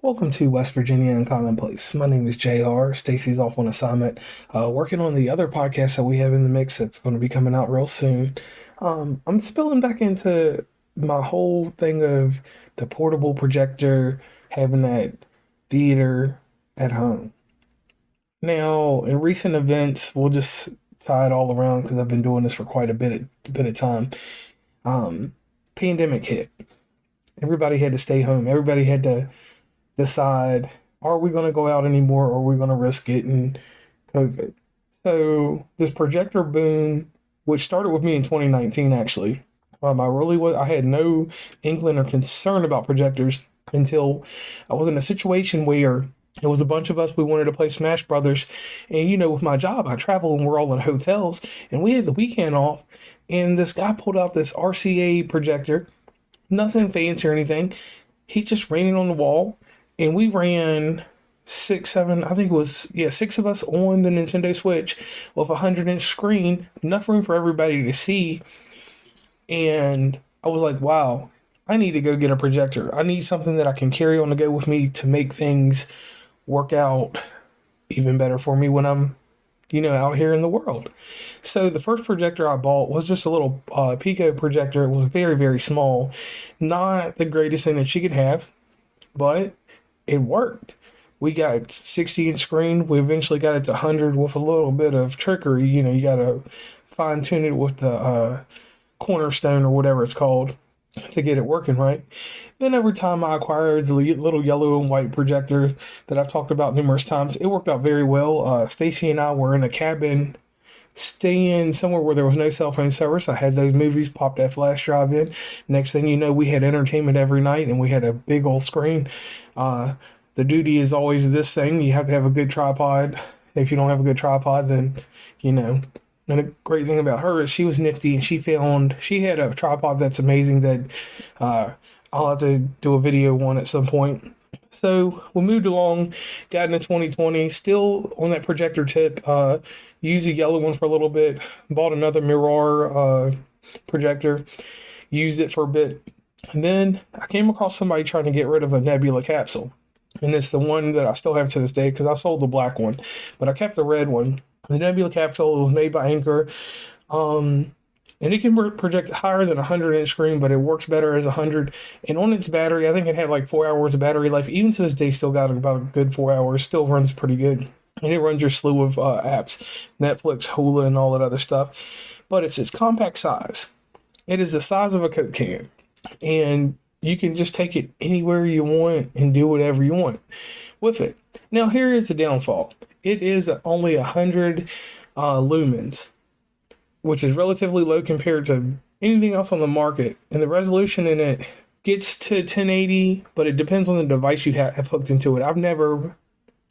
Welcome to West Virginia and Commonplace. My name is JR. Stacy's off on assignment, working on the other podcast that we have in the mix that's going to be coming out real soon. I'm spilling back into my whole thing of the portable projector, having that theater at home. Now, in recent events, we'll just tie it all around because I've been doing this for quite a bit of time. Um, Pandemic hit. Everybody had to stay home. Everybody had to decide, are we going to go out anymore or are we going to risk getting COVID? So this projector boom, which started with me in 2019 actually, I had no inkling or concern about projectors until I was in a situation where it was a bunch of us. We wanted to play Smash Brothers, and with my job, I travel and we're all in hotels, and we had the weekend off. And this guy pulled out this RCA projector, nothing fancy or anything. He just ran it on the wall, and we ran six, seven, I think it was, yeah, six of us on the Nintendo Switch with a 100-inch screen, enough room for everybody to see. And I was like, wow, I need to go get a projector. I need something that I can carry on the go with me to make things work out even better for me when I'm, out here in the world. So the first projector I bought was just a little Pico projector. It was very, very small. Not the greatest thing that you could have, but it worked. We got 60-inch screen. We eventually got it to 100 with a little bit of trickery. You got to fine tune it with the cornerstone or whatever it's called to get it working right. Then over time, I acquired the little yellow and white projector that I've talked about numerous times. It worked out very well. Stacy and I were in a cabin staying somewhere where there was no cell phone service. I had those movies, popped that flash drive in. Next thing you know, we had entertainment every night and we had a big old screen. The duty is always this thing. You have to have a good tripod. If you don't have a good tripod, then, and the great thing about her is she was nifty and she had a tripod that's amazing that I'll have to do a video on at some point. So we moved along, got into 2020, still on that projector tip, used the yellow ones for a little bit, bought another Mirar projector, used it for a bit. And then I came across somebody trying to get rid of a Nebula Capsule. And it's the one that I still have to this day because I sold the black one, but I kept the red one. The Nebula Capsule was made by Anker. And it can project higher than a 100-inch screen, but it works better as 100. And on its battery, I think it had like 4 hours of battery life. Even to this day, still got about a good 4 hours. Still runs pretty good. And it runs your slew of apps, Netflix, Hulu, and all that other stuff. But it's its compact size. It is the size of a Coke can. And you can just take it anywhere you want and do whatever you want with it. Now, here is the downfall. It is only 100 lumens, which is relatively low compared to anything else on the market. And the resolution in it gets to 1080, but it depends on the device you have hooked into it. I've never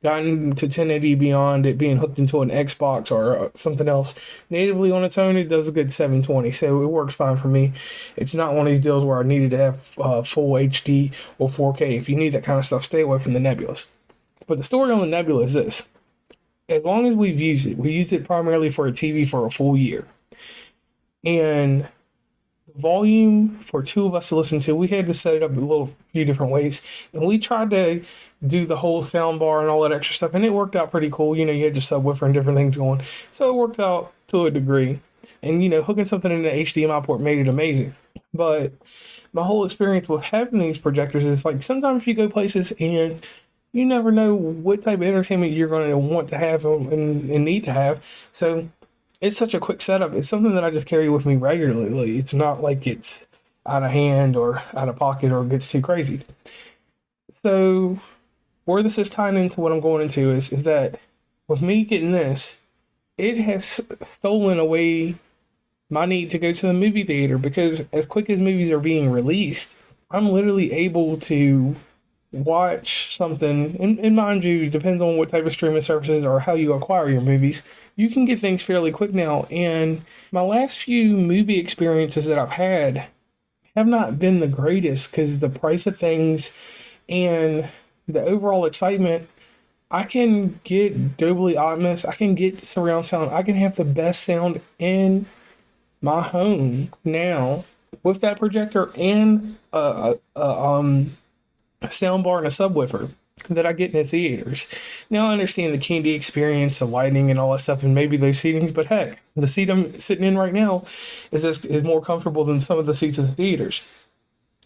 gotten to 1080 beyond it being hooked into an Xbox or something else. Natively on its own, it does a good 720, so it works fine for me. It's not one of these deals where I needed to have full HD or 4K. If you need that kind of stuff, stay away from the Nebulas. But the story on the Nebula is this. As long as we've used it, we used it primarily for a TV for a full year. And the volume for two of us to listen to, we had to set it up a few different ways. And we tried to do the whole sound bar and all that extra stuff. And it worked out pretty cool. You had your subwoofer and different things going. So it worked out to a degree. And, hooking something in the HDMI port made it amazing. But my whole experience with having these projectors is like sometimes you go places and you never know what type of entertainment you're going to want to have and need to have. So it's such a quick setup. It's something that I just carry with me regularly. It's not like it's out of hand or out of pocket or gets too crazy. So where this is tying into what I'm going into is that with me getting this, it has stolen away my need to go to the movie theater because as quick as movies are being released, I'm literally able to watch something, and mind you, depends on what type of streaming services or how you acquire your movies. You can get things fairly quick now, and my last few movie experiences that I've had have not been the greatest because the price of things and the overall excitement. I can get Dolby Atmos, I can get surround sound, I can have the best sound in my home now with that projector and a sound bar and a subwoofer. that I get in the theaters. Now I understand the candy experience, the lighting, and all that stuff, and maybe those seatings. But heck, the seat I'm sitting in right now is more comfortable than some of the seats at the theaters.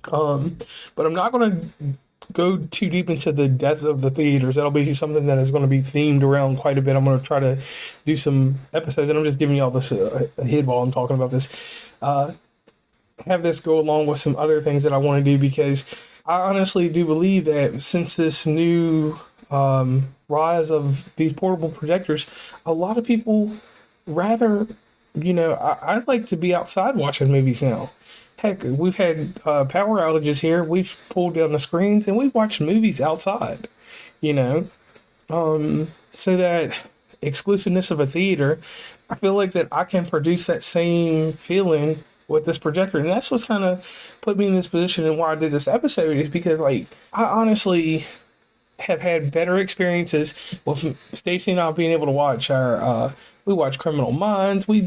Um, but I'm not going to go too deep into the depth of the theaters. That'll be something that is going to be themed around quite a bit. I'm going to try to do some episodes, and I'm just giving y'all this a hit while I'm talking about this. Uh, have this go along with some other things that I want to do because I honestly do believe that since this new rise of these portable projectors, a lot of people rather, I'd like to be outside watching movies now. Heck, we've had power outages here. We've pulled down the screens and we've watched movies outside, you know. So that exclusiveness of a theater, I feel like that I can produce that same feeling with this projector. And that's what's kind of put me in this position and why I did this episode is because, like, I honestly have had better experiences with Stacy and I being able to watch we watched Criminal Minds. We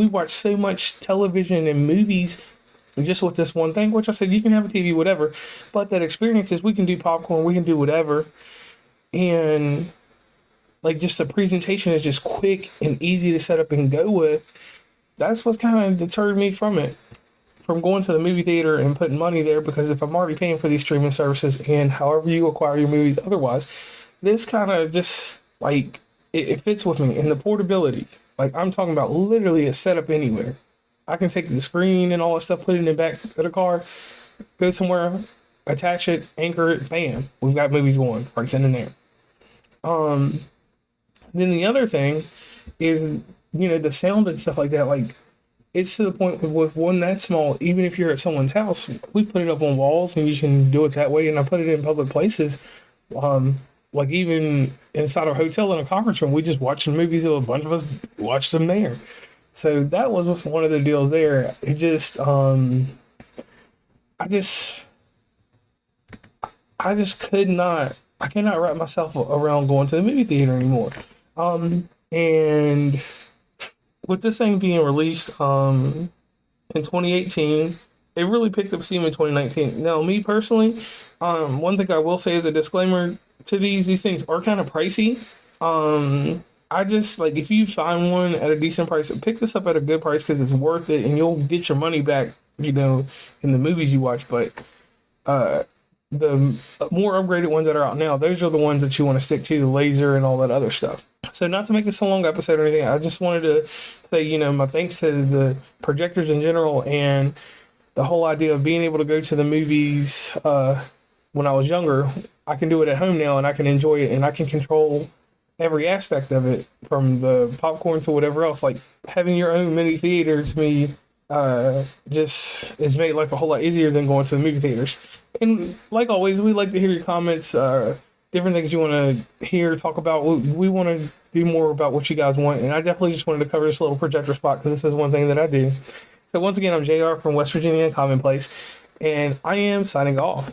watched so much television and movies just with this one thing, which I said, you can have a TV, whatever. But that experience is we can do popcorn, we can do whatever. And like just the presentation is just quick and easy to set up and go with. That's what kind of deterred me from it, from going to the movie theater and putting money there, because if I'm already paying for these streaming services and however you acquire your movies otherwise, this kind of just like it fits with me. And the portability, like I'm talking about literally a setup anywhere. I can take the screen and all that stuff, put it in the back of the car, go somewhere, attach it, anchor it, bam, we've got movies going right then and there. Then the other thing is, the sound and stuff like that. Like, it's to the point with one that small, even if you're at someone's house, we put it up on walls and you can do it that way. And I put it in public places. Like even inside a hotel in a conference room, we just watched the movies. A bunch of us watched them there. So that was one of the deals there. It just, I just I cannot wrap myself around going to the movie theater anymore. And with this thing being released in 2018, it really picked up steam in 2019. Now, me personally, one thing I will say as a disclaimer to these things are kind of pricey. I just like if you find one at a decent price, pick this up at a good price because it's worth it and you'll get your money back, in the movies you watch. But the more upgraded ones that are out now, those are the ones that you want to stick to, the laser and all that other stuff. So not to make this a long episode or anything, I just wanted to say, my thanks to the projectors in general and the whole idea of being able to go to the movies when I was younger. I can do it at home now and I can enjoy it and I can control every aspect of it from the popcorn to whatever else. Like having your own mini theater to me just is made life a whole lot easier than going to the movie theaters. And like always, we like to hear your comments, different things you want to hear, talk about. We want to do more about what you guys want. And I definitely just wanted to cover this little projector spot because this is one thing that I do. So once again, I'm JR from West Virginia Commonplace, and I am signing off.